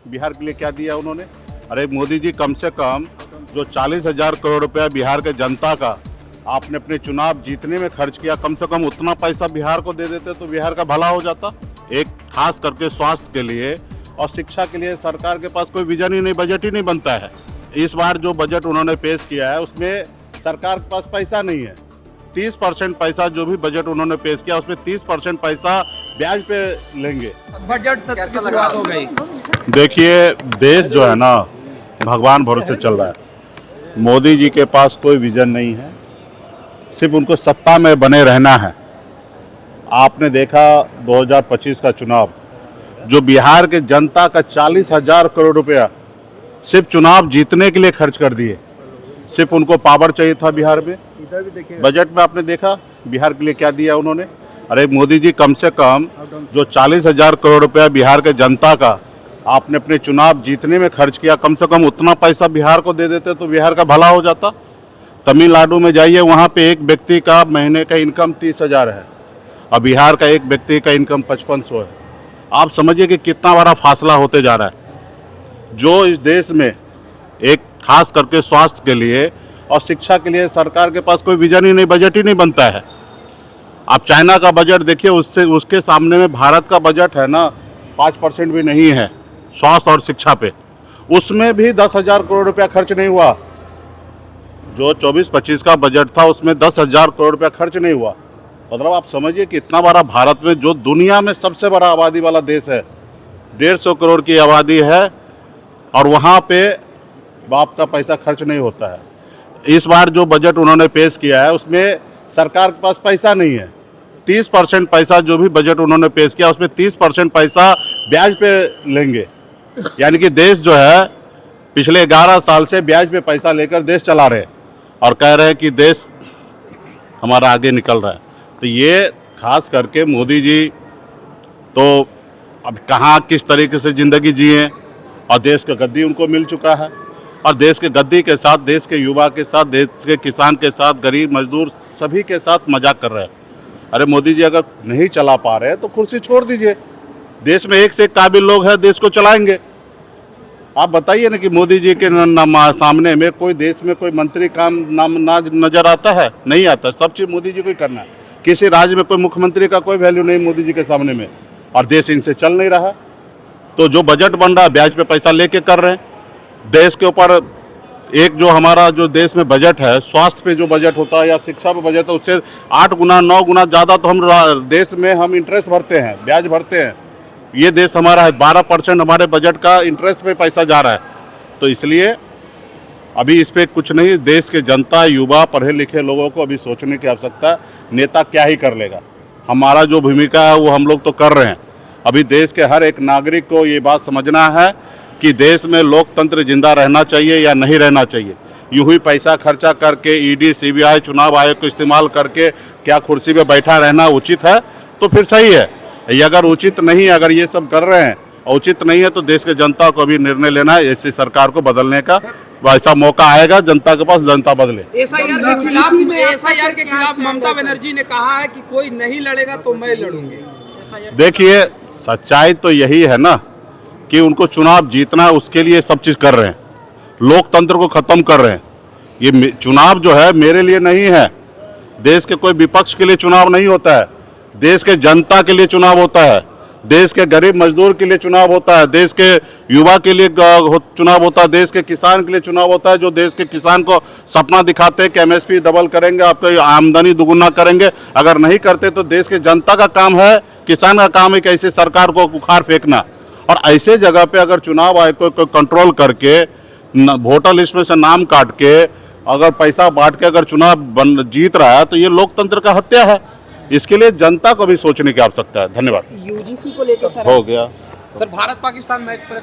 बिहार के लिए क्या दिया उन्होंने? अरे मोदी जी, कम से कम जो 40,000 करोड़ रुपया बिहार के जनता का आपने अपने चुनाव जीतने में खर्च किया, कम से कम उतना पैसा बिहार को दे देते तो बिहार का भला हो जाता। एक खास करके स्वास्थ्य के लिए और शिक्षा के लिए सरकार के पास कोई विजन ही नहीं, बजट ही नहीं बनता है। इस बार जो बजट उन्होंने पेश किया है उसमें सरकार के पास पैसा नहीं है। 30% पैसा जो भी बजट उन्होंने पेश किया उसमें 30% पैसा ब्याज पे लेंगे। बजट सत्र की शुरुआत हो गई। देखिए, देश जो है ना भगवान भरोसे चल रहा है। मोदी जी के पास कोई विजन नहीं है, सिर्फ उनको सत्ता में बने रहना है। आपने देखा 2025 का चुनाव, जो बिहार के जनता का 40,000 करोड़ रुपया सिर्फ चुनाव जीतने के लिए खर्च कर दिए। सिर्फ उनको पावर चाहिए था बिहार में। बजट में आपने देखा बिहार के लिए क्या दिया उन्होंने? अरे मोदी जी, कम से कम जो 40,000 करोड़ रुपया बिहार के जनता का आपने अपने चुनाव जीतने में खर्च किया, कम से कम उतना पैसा बिहार को दे देते तो बिहार का भला हो जाता। तमिलनाडु में जाइए, वहाँ पे एक व्यक्ति का महीने का इनकम 30,000 है और बिहार का एक व्यक्ति का इनकम 5500 है। आप समझिए कि कितना बड़ा फासला होते जा रहा है। जो इस देश में एक खास करके स्वास्थ्य के लिए और शिक्षा के लिए सरकार के पास कोई विजन ही नहीं, बजट ही नहीं बनता है। आप चाइना का बजट देखिए, उसके सामने में भारत का बजट है ना 5% भी नहीं है स्वास्थ्य और शिक्षा पे। उसमें भी 10,000 करोड़ रुपया खर्च नहीं हुआ। जो 24-25 का बजट था उसमें 10,000 करोड़ रुपया खर्च नहीं हुआ। मतलब आप समझिए कि इतना बड़ा भारत में, जो दुनिया में सबसे बड़ा आबादी वाला देश है, 150 करोड़ की आबादी है और वहाँ पे बाप का पैसा खर्च नहीं होता है। इस बार जो बजट उन्होंने पेश किया है उसमें सरकार के पास पैसा नहीं है। 30% पैसा जो भी बजट उन्होंने पेश किया उसमें 30% पैसा ब्याज पे लेंगे। यानी कि देश जो है पिछले 11 साल से ब्याज पे पैसा लेकर देश चला रहे और कह रहे हैं कि देश हमारा आगे निकल रहा है। तो ये खास करके मोदी जी तो अब कहाँ किस तरीके से ज़िंदगी जिए, और देश का गद्दी उनको मिल चुका है। और देश के गद्दी के साथ देश के युवा के साथ, देश के किसान के साथ, गरीब मजदूर सभी के साथ मजाक कर रहे हैं। अरे मोदी जी, अगर नहीं चला पा रहे हैं तो कुर्सी छोड़ दीजिए। देश में एक से एक काबिल लोग हैं, देश को चलाएंगे। आप बताइए ना कि मोदी जी के सामने में कोई देश में कोई मंत्री काम नाम नजर आता है? नहीं आता। सब चीज़ मोदी जी को ही करना है। किसी राज्य में कोई मुख्यमंत्री का कोई वैल्यू नहीं मोदी जी के सामने में, और देश इनसे चल नहीं रहा। तो जो बजट बन रहा है ब्याज पे पैसा लेके कर रहे हैं। देश के ऊपर एक जो हमारा जो देश में बजट है, स्वास्थ्य पे जो बजट होता है या शिक्षा पे बजट है, उससे 8 गुना 9 गुना ज़्यादा तो हम देश में हम इंटरेस्ट भरते हैं, ब्याज भरते हैं। ये देश हमारा है, 12% हमारे बजट का इंटरेस्ट पे पैसा जा रहा है। तो इसलिए अभी इस पर कुछ नहीं, देश के जनता, युवा, पढ़े लिखे लोगों को अभी सोचने की आवश्यकता है। नेता क्या ही कर लेगा, हमारा जो भूमिका है वो हम लोग तो कर रहे हैं। अभी देश के हर एक नागरिक को ये बात समझना है कि देश में लोकतंत्र जिंदा रहना चाहिए या नहीं रहना चाहिए। यूं ही पैसा खर्चा करके ईडी, सीबीआई, चुनाव आयोग को इस्तेमाल करके क्या कुर्सी पे बैठा रहना उचित है? तो फिर सही है। ये अगर उचित नहीं है, अगर ये सब कर रहे हैं उचित नहीं है, तो देश के जनता को भी निर्णय लेना है। ऐसी सरकार को बदलने का वैसा मौका आएगा जनता के पास, जनता बदले। एसआईआर के खिलाफ ममता बनर्जी ने कहा है कि कोई नहीं लड़ेगा तो मैं लड़ूंगी। देखिए, सच्चाई तो यही है ना कि उनको चुनाव जीतना है, उसके लिए सब चीज़ कर रहे हैं। लोकतंत्र को ख़त्म कर रहे हैं। ये चुनाव जो है मेरे लिए नहीं है, देश के कोई विपक्ष के लिए चुनाव नहीं होता है। देश के जनता के लिए चुनाव होता है, देश के गरीब मजदूर के लिए चुनाव होता है, देश के युवा के लिए चुनाव होता है, देश के किसान के लिए चुनाव होता है। जो देश के किसान को सपना दिखाते हैं कि एमएसपी डबल करेंगे, आपकी आमदनी दुगुना करेंगे, अगर नहीं करते तो देश के जनता का काम है, किसान का काम है कि ऐसे सरकार को उखाड़ फेंकना। और ऐसे जगह पे अगर चुनाव आयोग को कंट्रोल करके वोटर लिस्ट में से नाम काट के अगर पैसा बांट के अगर चुनाव जीत रहा है तो ये लोकतंत्र का हत्या है। इसके लिए जनता को भी सोचने की आवश्यकता है। धन्यवाद। यूजीसी को लेकर सर हो गया सर, भारत पाकिस्तान मैच पर